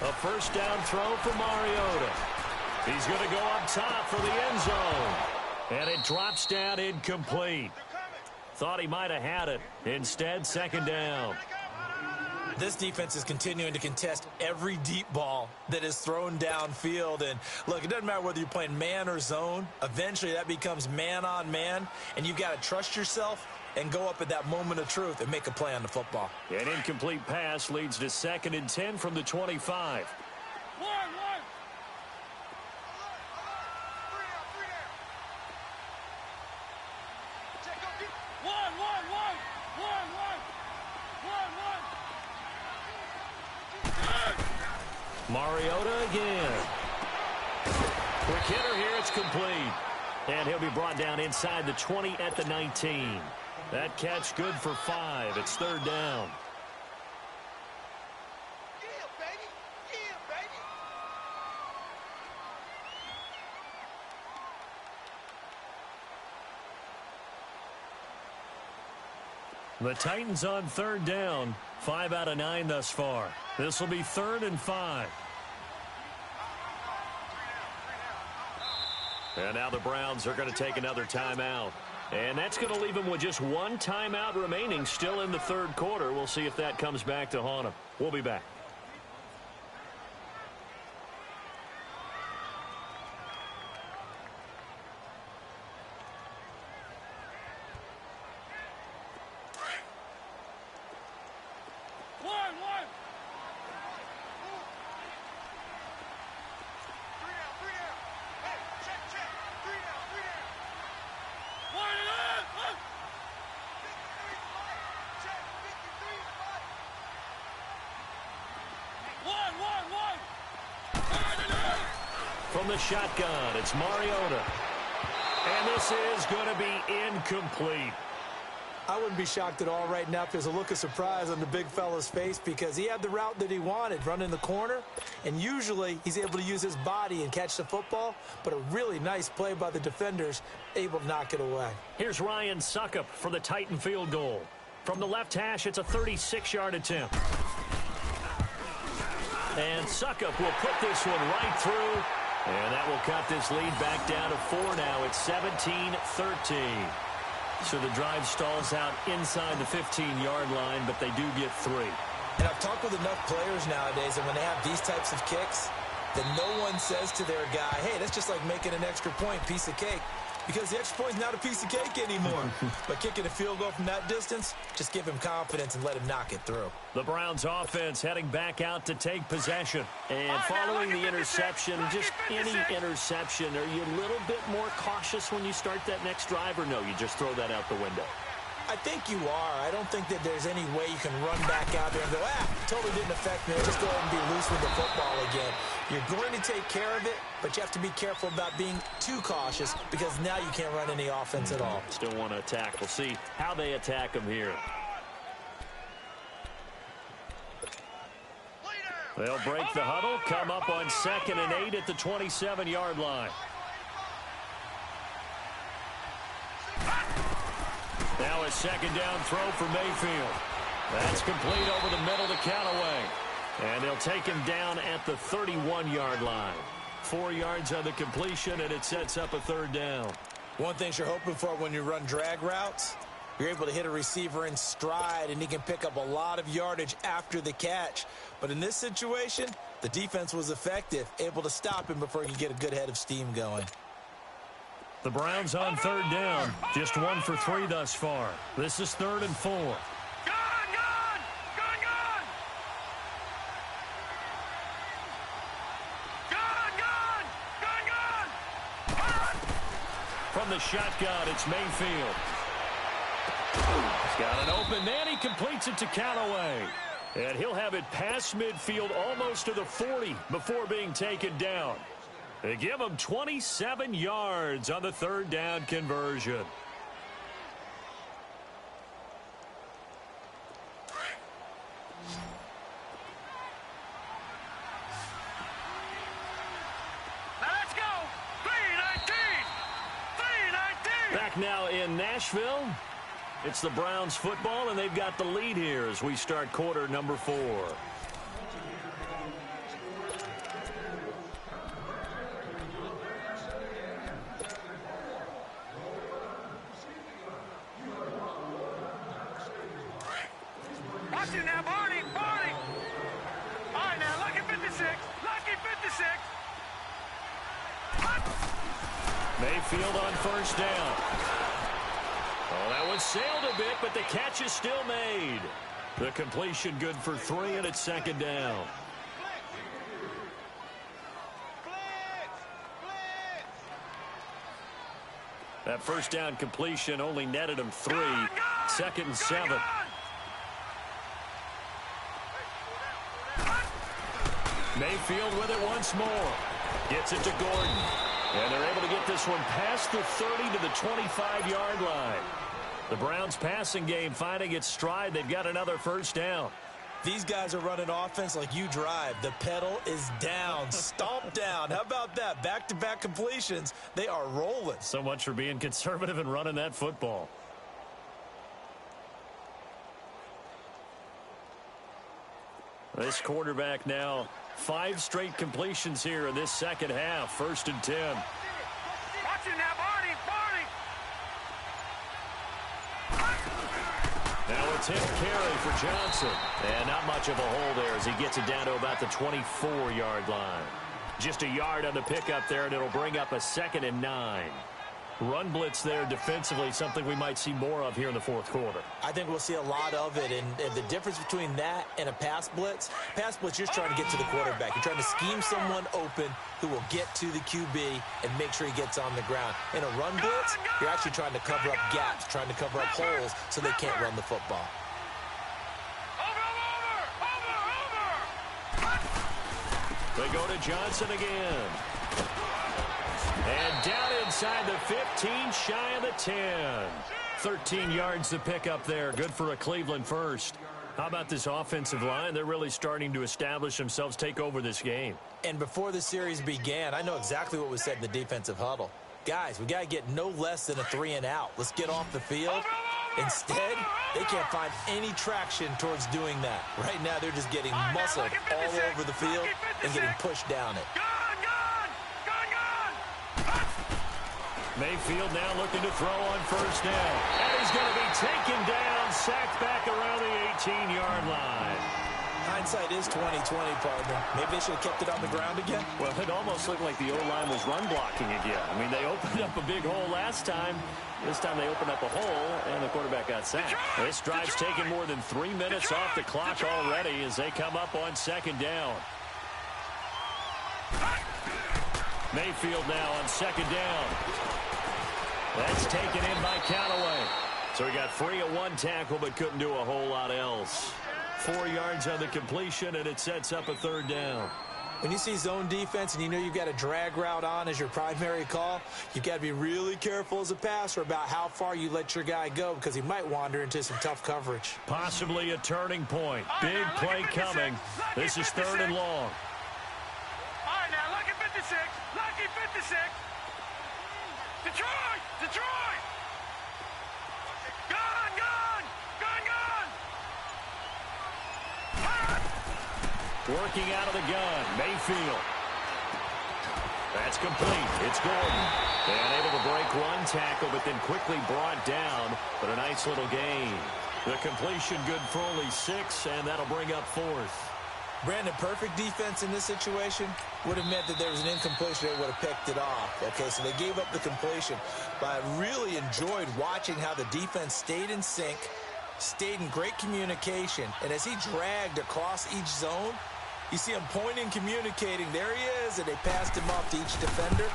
A first down throw for Mariota. He's going to go up top for the end zone. And it drops down incomplete. Thought he might have had it. Instead, 2nd down. This defense is continuing to contest every deep ball that is thrown downfield. And look, it doesn't matter whether you're playing man or zone. Eventually, that becomes man on man. And you've got to trust yourself and go up at that moment of truth and make a play on the football. An incomplete pass leads to 2nd and 10 from the 25. Mariota again. Quick hitter here, it's complete. And he'll be brought down inside the 20 at the 19. That catch good for 5. It's 3rd down. Yeah, baby. Yeah, The baby. Titans on 3rd down. 5 out of 9 thus far. This will be 3rd and 5. And now the Browns are going to take another timeout. And that's going to leave them with just one timeout remaining still in the 3rd quarter. We'll see if that comes back to haunt them. We'll be back. From the shotgun, it's Mariota. And this is going to be incomplete. I wouldn't be shocked at all right now if there's a look of surprise on the big fella's face because he had the route that he wanted, running the corner, and usually he's able to use his body and catch the football, but a really nice play by the defenders, able to knock it away. Here's Ryan Suckup for the Titan field goal. From the left hash, it's a 36-yard attempt. And Suckup will put this one right through. And that will cut this lead back down to 4 now. It's 17-13. So the drive stalls out inside the 15-yard line, but they do get 3. And I've talked with enough players nowadays, and when they have these types of kicks, then no one says to their guy, hey, that's just like making an extra point, piece of cake. Because the extra point's not a piece of cake anymore. But kicking a field goal from that distance, just give him confidence and let him knock it through. The Browns offense heading back out to take possession. And following the interception, just any interception, are you a little bit more cautious when you start that next drive, or no, you just throw that out the window? I think you are. I don't think that there's any way you can run back out there and go, totally didn't affect me. Just go ahead and be loose with the football again. You're going to take care of it, but you have to be careful about being too cautious because now you can't run any offense at all. Still want to attack. We'll see how they attack them here. They'll break the huddle, come up on 2nd and 8 at the 27-yard line. Now a second down throw for Mayfield. That's complete over the middle to Callaway. And they'll take him down at the 31-yard line. 4 yards on the completion, and it sets up a 3rd down. One thing you're hoping for when you run drag routes, you're able to hit a receiver in stride, and he can pick up a lot of yardage after the catch. But in this situation, the defense was effective, able to stop him before he could get a good head of steam going. The Browns on 3rd down. Just 1 for 3 thus far. This is 3rd and 4. Gone! From the shotgun, it's Mayfield. He's got an open man. He completes it to Callaway. And he'll have it past midfield almost to the 40 before being taken down. They give him 27 yards on the 3rd down conversion. Now let's go! 3-19! Back now in Nashville. It's the Browns football, and they've got the lead here as we start quarter number 4. Watch it now, Barney! All right, now, lucky 56! Lucky 56! Mayfield on 1st down. Oh, that one sailed a bit, but the catch is still made. The completion good for 3, and it's 2nd down. That 1st down completion only netted him 3. 2nd and 7. Mayfield with it once more. Gets it to Gordon. And they're able to get this one past the 30 to the 25-yard line. The Browns passing game finding its stride. They've got another 1st down. These guys are running offense like you drive. The pedal is down, stomped down. How about that? Back-to-back completions. They are rolling. So much for being conservative and running that football. This quarterback now 5 straight completions here in this second half. 1st and 10. Watch it now, Barney! Now a 10th carry for Johnson. And not much of a hole there as he gets it down to about the 24-yard line. Just a yard on the pickup there, and it'll bring up a 2nd and 9. Run blitz there defensively, something we might see more of here in the 4th quarter. I think we'll see a lot of it, and the difference between that and a pass blitz, you're just trying to get to the quarterback. You're trying to scheme someone open who will get to the QB and make sure he gets on the ground. In a run blitz, you're actually trying to cover up gaps, trying to cover up holes so they can't run the football. They go to Johnson again. And down inside the 15, shy of the 10. 13 yards to pick up there. Good for a Cleveland first. How about this offensive line? They're really starting to establish themselves, take over this game. And before the series began, I know exactly what was said in the defensive huddle. Guys, we got to get no less than a 3 and out. Let's get off the field. Instead, they can't find any traction towards doing that. Right now, they're just getting muscled all over the field and getting pushed down it. Mayfield now looking to throw on 1st down. And he's going to be taken down, sacked back around the 18-yard line. Hindsight is 20/20, partner. Maybe they should have kept it on the ground again. Well, it almost looked like the O-line was run blocking again. I mean, they opened up a big hole last time. This time they opened up a hole, and the quarterback got sacked. This drive's taken more than 3 minutes off the clock already as they come up on 2nd down. Mayfield now on 2nd down. That's taken in by Callaway. So he got free of one tackle but couldn't do a whole lot else. 4 yards on the completion, and it sets up a third down. When you see zone defense and you know you've got a drag route on as your primary call, you've got to be really careful as a passer about how far you let your guy go because he might wander into some tough coverage. Possibly a turning point. Big play coming. This is 3rd and long. All right, now, lucky 56. Lucky 56. Detroit! Detroit! Gone! Gone! Gone! Gone! Working out of the gun, Mayfield. That's complete. It's Gordon. And able to break one tackle, but then quickly brought down. But a nice little gain. The completion good for only 6, and that'll bring up 4th. Brandon, perfect defense in this situation would have meant that there was an incompletion. They would have picked it off. Okay, so they gave up the completion. But I really enjoyed watching how the defense stayed in sync, stayed in great communication. And as he dragged across each zone, you see him pointing, communicating. There he is, and they passed him off to each defender.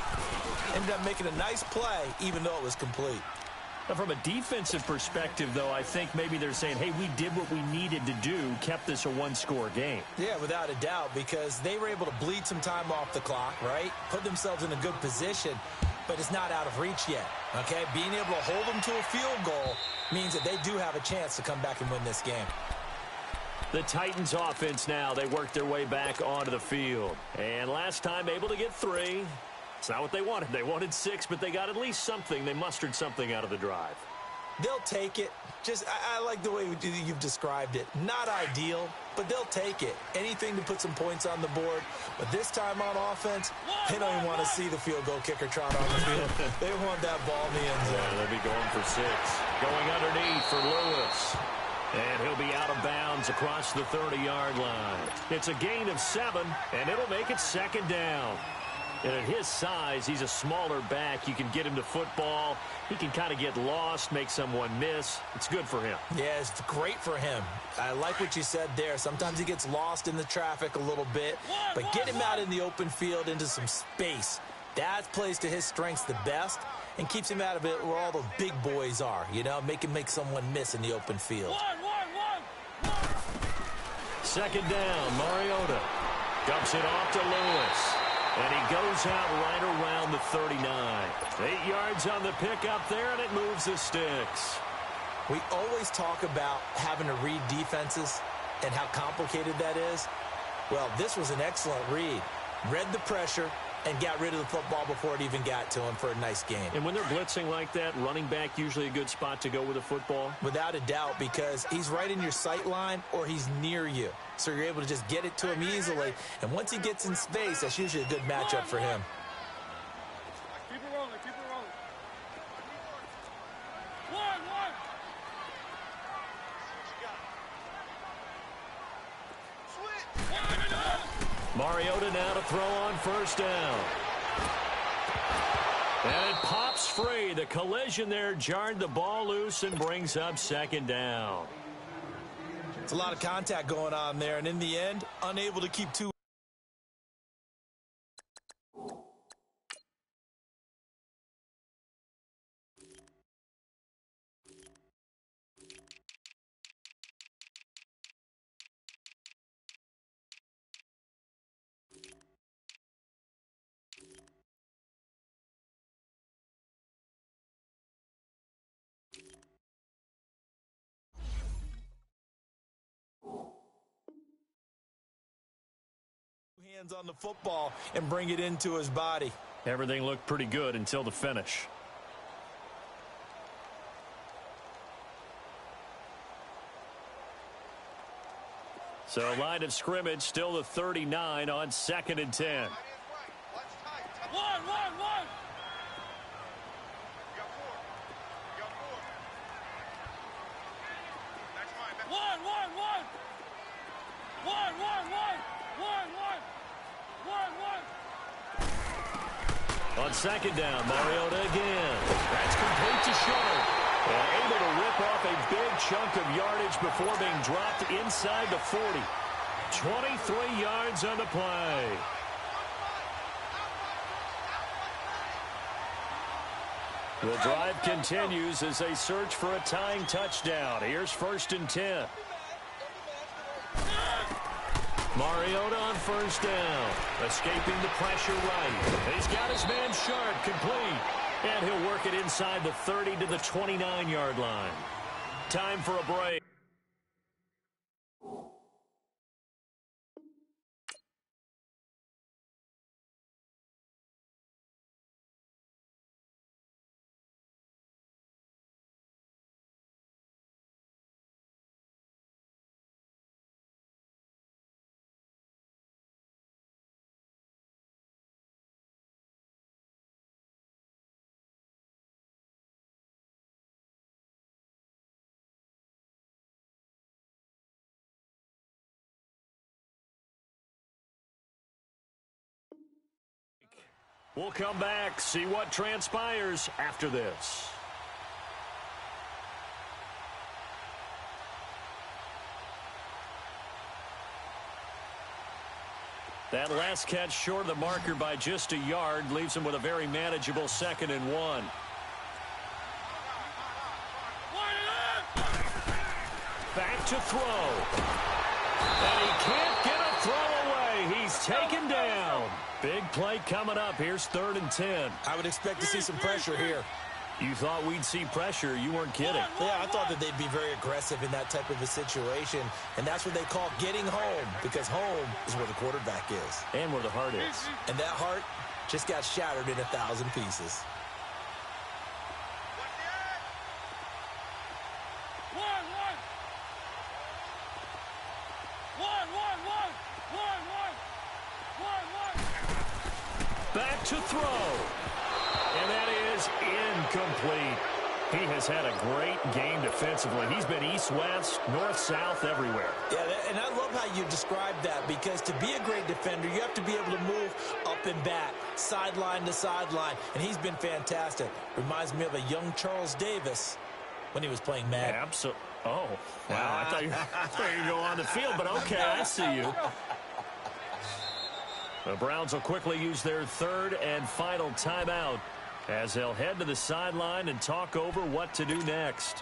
Ended up making a nice play, even though it was complete. Now, from a defensive perspective, though, I think maybe they're saying, hey, we did what we needed to do, kept this a one-score game. Yeah, without a doubt, because they were able to bleed some time off the clock, right? Put themselves in a good position, but it's not out of reach yet, okay? Being able to hold them to a field goal means that they do have a chance to come back and win this game. The Titans offense now, they work their way back onto the field. And last time able to get 3. It's not what they wanted. They wanted 6, but they got at least something. They mustered something out of the drive. They'll take it. I like the way you've described it. Not ideal, but they'll take it. Anything to put some points on the board. But this time on offense, they don't even want to see the field goal kicker trot on the field. They want that ball in the end zone. Yeah, they'll be going for 6. Going underneath for Lewis. And he'll be out of bounds across the 30-yard line. It's a gain of 7, and it'll make it 2nd down. And at his size, he's a smaller back. You can get him to football. He can kind of get lost, make someone miss. It's good for him. Yeah, it's great for him. I like what you said there. Sometimes he gets lost in the traffic a little bit. But get him out in the open field into some space. That plays to his strengths the best and keeps him out of it where all the big boys are. You know, make him make someone miss in the open field. 2nd down, Mariota. Dumps it off to Lewis. And he goes out right around the 39. 8 yards on the pickup there, and it moves the sticks. We always talk about having to read defenses and how complicated that is. Well, this was an excellent read. Read the pressure and got rid of the football before it even got to him for a nice game. And when they're blitzing like that, running back usually a good spot to go with a football? Without a doubt, because he's right in your sight line or he's near you. So you're able to just get it to him easily. And once he gets in space, that's usually a good matchup for him. Keep it rolling, keep it rolling. Mariota now to throw on 1st down. And it pops free. The collision there jarred the ball loose and brings up 2nd down. It's a lot of contact going on there, and in the end, unable to keep two. Hands on the football and bring it into his body. Everything looked pretty good until the finish. So line of scrimmage still the 39 on 2nd and 10. On 2nd down, Mariota again. That's complete to short. And able to rip off a big chunk of yardage before being dropped inside the 40. 23 yards on the play. The drive continues as they search for a tying touchdown. Here's 1st and 10. Mariota on 1st down. Escaping the pressure right. He's got his man Sharp complete. And he'll work it inside the 30 to the 29-yard line. Time for a break. We'll come back, see what transpires after this. That last catch short of the marker by just a yard leaves him with a very manageable 2nd and 1. Back to throw. And he can't get a throw away. He's taken down. Big play coming up. Here's 3rd and 10. I would expect to see some pressure here. You thought we'd see pressure. You weren't kidding. Yeah, I thought that they'd be very aggressive in that type of a situation, and that's what they call getting home, because home is where the quarterback is. And where the heart is. And that heart just got shattered in 1,000 pieces. Back to throw. And that is incomplete. He has had a great game defensively. He's been east-west, north-south, everywhere. Yeah, and I love how you described that, because to be a great defender, you have to be able to move up and back, sideline to sideline, and he's been fantastic. Reminds me of a young Charles Davis when he was playing Madden. Absolutely. Oh, wow. I thought you were going on the field, but okay, I see you. The Browns will quickly use their 3rd and final timeout as they'll head to the sideline and talk over what to do next.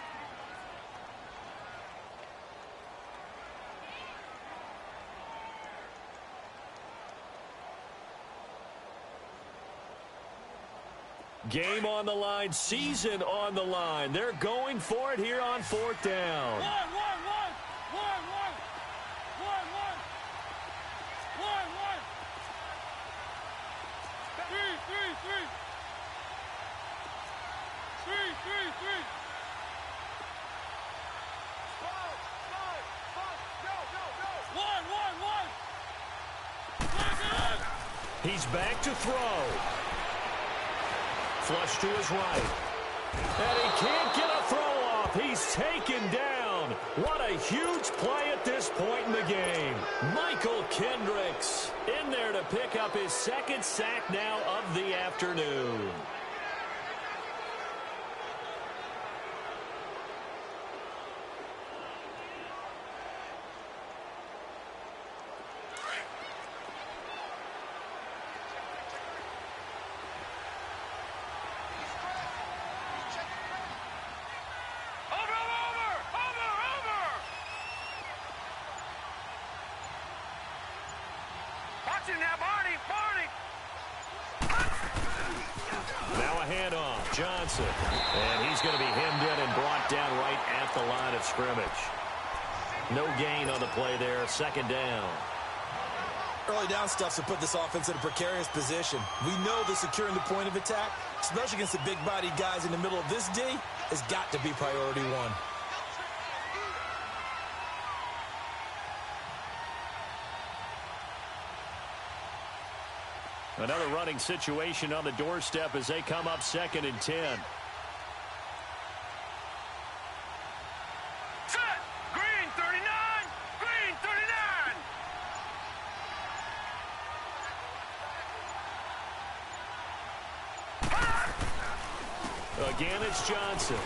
Game on the line, season on the line. They're going for it here on 4th down. He's back to throw. Flush to his right. And he can't get a throw off. He's taken down. What a huge play at this point in the game. Michael Kendricks in there to pick up his 2nd sack now of the afternoon. Now a handoff, Johnson. And he's going to be hemmed in and brought down right at the line of scrimmage. No gain on the play there, 2nd down. Early down stuff to put this offense in a precarious position. We know that securing the point of attack, especially against the big-bodied guys in the middle of this D, has got to be priority 1. Another running situation on the doorstep as they come up 2nd and 10. Set! Green 39! Green 39! Again, it's Johnson.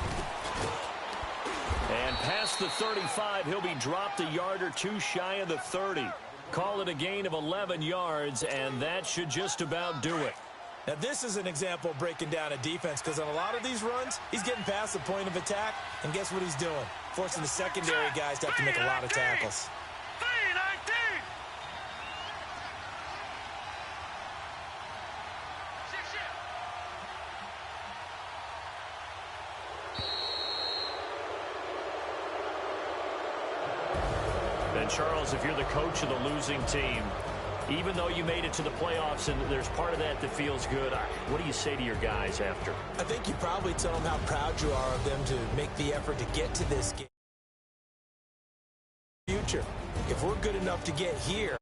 And past the 35, he'll be dropped a yard or two shy of the 30. Call it a gain of 11 yards, and that should just about do it. Now, this is an example of breaking down a defense because on a lot of these runs, he's getting past the point of attack, and guess what he's doing? Forcing the secondary guys to have to make a lot of tackles. 319. And Charles, if you're the coach of the losing team, even though you made it to the playoffs and there's part of that that feels good, what do you say to your guys after? I think you probably tell them how proud you are of them to make the effort to get to this game. Future. If we're good enough to get here,